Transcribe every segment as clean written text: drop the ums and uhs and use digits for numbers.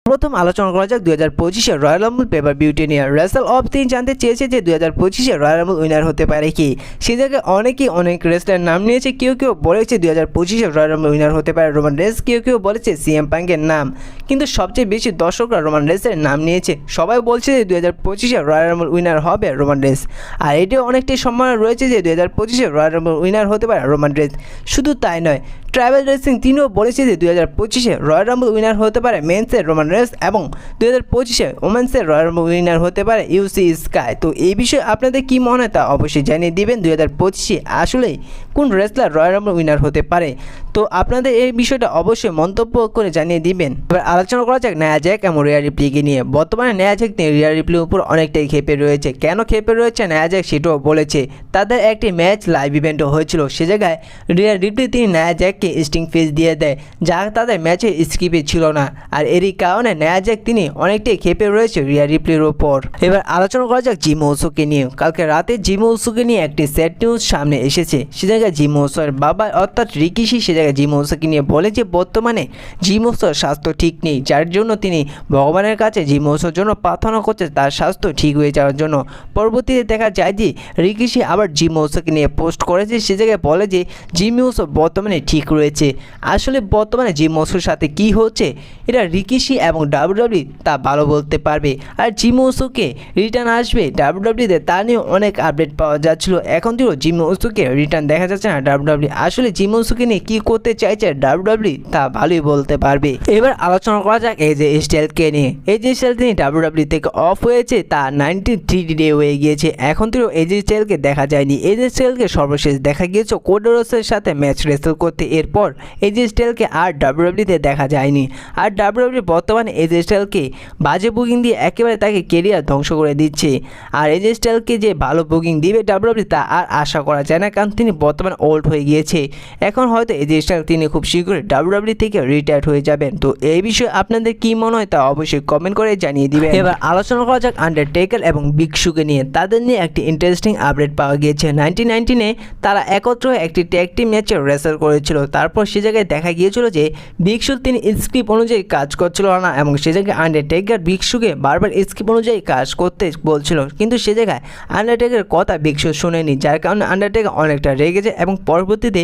প্রথম আলোচনা করা যাক 2025 রয়্যাল রাম্বল পেপার বিউটি নিয়ে। রাসেল অফ তিনি জানতে চেয়েছে যে 2025 রয়্যাল রাম্বল উইনার হতে পারে কি। সে জায়গায় অনেকেই অনেক রেসলার নাম নিয়েছে। কেউ কেউ বলেছে 2025 রয়্যাল রাম্বল উইনার হতে পারে রোমান রেন্স, কেউ কেউ বলেছে সিএম পাঙ্কের নাম, কিন্তু সবচেয়ে বেশি দর্শকরা রোমান রেন্সের নাম নিয়েছে। সবাই বলছে যে 2025 রয়্যাল রাম্বল উইনার হবে রোমান রেন্স, আর এটিও অনেকটাই সম্ভাবনা রয়েছে যে 2025 রয়্যাল রাম্বল উইনার হতে পারে রোমান রেন্স। শুধু তাই নয়, ট্রাইবাল রেসলিং তিনিও বলেছে যে 2025 রয়্যাল রাম্বল উইনার হতে পারে মেন্সের রোমান রেন্স এবং 2025 ওমেন্সের রয়্যাল রাম্বল উইনার হতে পারে ইউসি স্কাই। তো এই বিষয়ে আপনাদের কি মনে হয় তা অবশ্যই জানিয়ে দিবেন। 2025 আসলে কোন রেসলার রয়্যাল রাম্বল উইনার হতে পারে, তো আপনাদের এই বিষয়টা অবশ্যই মন্তব্য করে জানিয়ে দিবেন। এবার আলোচনা করা যাক নায়া জ্যাক এবং রিয়া রিপ্লিকে নিয়ে। বর্তমানে নায়া জ্যাক রিয়া রিপ্লির উপর অনেকটাই ক্ষেপে রয়েছে। কেন ক্ষেপে রয়েছে নায়া জ্যাক সেটাও বলেছে। তাদের একটি ম্যাচ লাইভ ইভেন্টও হয়েছিল, সে জায়গায় রিয়া রিপ্লি তিনি নায়া জ্যাককে স্টিং ফেস দিয়ে দেয়, যা তাদের ম্যাচে স্কিপে ছিল না, আর এরই কারণে নায়া জ্যাক তিনি অনেকটাই ক্ষেপে রয়েছে রিয়া রিপ্লির ওপর। এবার আলোচনা করা যাক জিম উসোকে নিয়ে। কালকে রাতে জিম উসোকে নিয়ে একটি স্যাড নিউজ সামনে এসেছে। সে জায়গায় জিম উসোর বাবা অর্থাৎ রিকিশি সে জায়গায় জিম উসোকে নিয়ে বলে যে বর্তমানে জিম উসোর স্বাস্থ্য ঠিক নেই, যার জন্য তিনি ভগবানের কাছে জিম উসোর জন্য প্রার্থনা করছে তার স্বাস্থ্য ঠিক হয়ে যাওয়ার জন্য। পরবর্তীতে দেখা যায় যে রিকিশি আবার জিম উসোকে নিয়ে পোস্ট করেছে, সে জায়গায় বলে যে জিম উসো বর্তমানে ঠিক রয়েছে। আসলে বর্তমানে জিম উসোর সাথে কি হচ্ছে এটা রিকিশি এবং ডাব্লিউডাব্লিউ তা ভালো বলতে পারবে। আর জিম উসোকে রিটার্ন আসবে ডাব্লিউডাব্লিউতে তা নিয়ে অনেক আপডেট পাওয়া যাচ্ছিল। এখন দিয়েও জিম উসোকে রিটার্ন দেখা যাচ্ছে না ডাব্লিউডাব্লিউ। আসলে জিম উসোকে নিয়ে কী করতে চাইছে ডাব্লিউডাব্লিউ তা ভালোই বলতে পারবে। এবার আলোচনা করা যাক এজে স্টাইলসকে নিয়ে। এজে স্টাইলস তিনি ডাব্লিউডাব্লিউ থেকে অফ হয়েছে, তা 93 ডে হয়ে গিয়েছে। এখন দিয়েও এজে স্টাইলসকে দেখা যায়নি। এজে স্টাইলসকে সর্বশেষ দেখা গিয়েছে কোডি রোডসের সাথে ম্যাচ রেসেল করতে। এরপর এজে স্টাইলসকে আর ডাব্লিউডাব্লিউতে দেখা যায়নি। আর ডাব্লিউডাব্লিউ বর্তমানে এজে স্টাইলসকে বাজে বুকিং দিয়ে একেবারে তাকে কেরিয়ার ধ্বংস করে দিচ্ছে। আর এজে স্টাইলসকে যে ভালো বুকিং দিবে ডাব্লিউডাব্লিউ তা আর আশা করা যায় না, কারণ তিনি বর্তমানে ওল্ড হয়ে গিয়েছে। এখন হয়তো এজে স্টাইলস তিনি খুব শীঘ্রই ডাব্লিউডাব্লিউ থেকে রিটায়ার্ড হয়ে যাবেন। তো এই বিষয়ে আপনাদের কি মনে হয় তা অবশ্যই কমেন্ট করে জানিয়ে দিবেন। এবার আলোচনা করা যাক আন্ডারটেকার এবং বিগ শুকে নিয়ে। তাদের নিয়ে একটি ইন্টারেস্টিং আপডেট পাওয়া গিয়েছে। 1919 তারা একত্র একটি ট্যাগ টিম ম্যাচে রেসেল করেছিল। তারপর সে জায়গায় দেখা গিয়েছিল যে বিগ শু তিনি স্ক্রিপ্ট অনুযায়ী কাজ করছিল না, এবং সে জায়গায় আন্ডারটেকার বিগ শুকে বারবার স্ক্রিপ্ট অনুযায়ী কাজ করতে বলছিল, কিন্তু সে জায়গায় আন্ডারটেকারের কথা বিগ শু শুনেনি, যার কারণে আন্ডারটেকার অনেকটা রেগেছে এবং পরবর্তীতে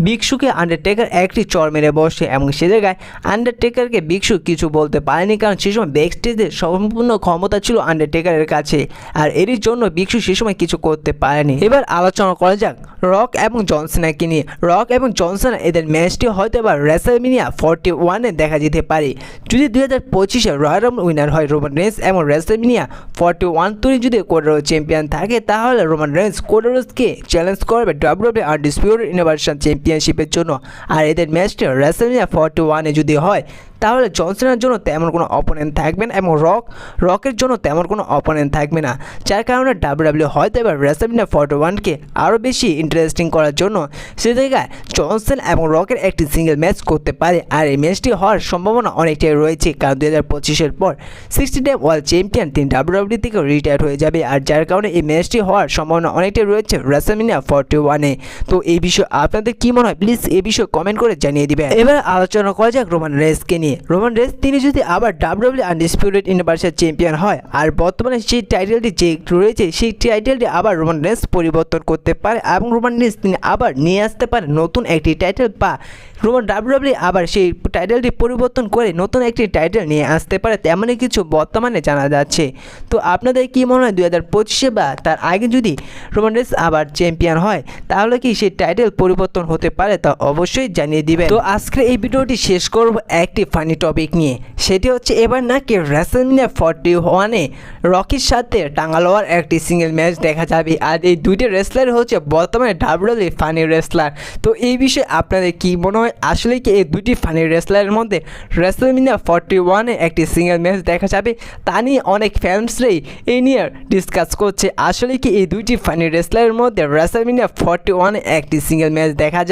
বিগ শুকে আন্ডারটেকার একটি চড় মেরে বসে, এবং সে জায়গায় আন্ডারটেকারকে বিগ শু কিছু বলতে পারেনি, কারণ সে সময় ব্যাক স্টেজে সম্পূর্ণ ক্ষমতা ছিল আন্ডারটেকারের কাছে, আর এরই জন্য বিগ শু সে সময় কিছু করতে পারেনি। এবার আলোচনা করা যাক রক এবং জন সিনাকে নিয়ে। রক এবং জন সিনা এদের ম্যাচটি হয়তো বা রেসলমেনিয়া 41 দেখা যেতে পারে। যদি 2025 রয়্যাল রাম্বল উইনার হয় রোমান রেন্স এবং রেসলমেনিয়া 41 তিনি যদি কোডি রোডস চ্যাম্পিয়ন থাকে, তাহলে রোমান রেন্স কোডি রোডসকে চ্যালেঞ্জ করবে ডাব্লিউডাব্লিউ আনডিসপিউটেড ইউনিভার্সাল চ্যাম্পিয়নশিপের জন্য। আর এদের ম্যাচটি রেসলমেনিয়া 41 যদি হয়, তাহলে জন সিনার জন্য তেমন কোনো অপোনেন্ট থাকবে না এবং রকের জন্য তেমন কোনো অপোনেন্ট থাকবে না, যার কারণে ডাব্লিউডাব্লিউ হয়তো এবার রেসলমেনিয়া 41কে আরও বেশি ইন্টারেস্টিং করার জন্য সে জায়গায় জন সিনা এবং রকের একটি সিঙ্গেল ম্যাচ করতে পারে। আর এই ম্যাচটি হওয়ার সম্ভাবনা অনেকটাই রয়েছে, কারণ 2025 পর 60 টাইম ওয়ার্ল্ড চ্যাম্পিয়ন তিনি ডাব্লিউডাব্লিউ থেকে রিটায়ার্ড হয়ে যাবে, আর যার কারণে এই ম্যাচটি হওয়ার সম্ভাবনা অনেকটাই রয়েছে রেসলমেনিয়া 41-এ। তো এই বিষয়ে আপনাদের কি মনে হয় প্লিজ এই বিষয়ে কমেন্ট করে জানিয়ে দিবেন। এবার আলোচনা করা যাক রোমান রেন্সকে নিয়ে। রোমান রেন্স তিনি যদি আবার ডাব্লিউডাব্লিউ আনডিসপিউটেড ইউনিভার্সাল চ্যাম্পিয়ন হয়, আর বর্তমানে সেই টাইটেলটি যে রয়েছে সেই টাইটেলটি আবার রোমান রেন্স পরিবর্তন করতে পারে, এবং রোমান রেন্স তিনি আবার নিয়ে আসতে পারে নতুন একটি টাইটেল, বা ডাব্লিউডাব্লিউ আবার সেই টাইটেলটি পরিবর্তন করে নতুন একটি টাইটেল নিয়ে আসতে পারে, তেমনই কিছু বর্তমানে জানা যাচ্ছে। তো আপনাদের কি মনে হয় 2025 বা তার আগে যদি রোমান রেন্স আবার চ্যাম্পিয়ন হয়, তাহলে কি সেই টাইটেল পরিবর্তন হতে পারে তা অবশ্যই জানিয়ে দিবেন। তো আজকে এই ভিডিওটি শেষ করব একটি ফানি টপিক নিয়ে, সেটি হচ্ছে এবার নাকি রেসলমেনিয়া 41-এ রকির সাথে টাঙ্গালোয়ার একটি সিঙ্গেল ম্যাচ দেখা যাবে, আর এই দুইটি রেসলার হচ্ছে বর্তমানে ডাব্লিউডাব্লিউ ফানি রেসলার। তো এই বিষয়ে আপনাদের কি মনে হয়, আসলে কি এই দুটি ফানি রেসলারের মধ্যে রেসলমেনিয়া 41-এ একটি সিঙ্গেল ম্যাচ দেখা যাবে? তা নিয়ে অনেক ফ্যান্সরাই এই নিয়ে ডিসকাস করছে। আসলে কি এই দুইটি ফানি রেসলারের মধ্যে রেসলমেনিয়া 41-এ একটি সিঙ্গেল ম্যাচ দেখা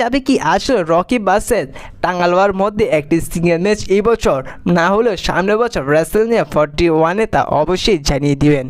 যাবে কি আসলে রকি ভার্সেস টাঙ্গালোয়ার মধ্যে একটি সিঙ্গেল ম্যাচ এই বছর, না হলেও সামনের বছর রেসলমেনিয়া 41-এ তা অবশ্যই জানিয়ে দিবেন।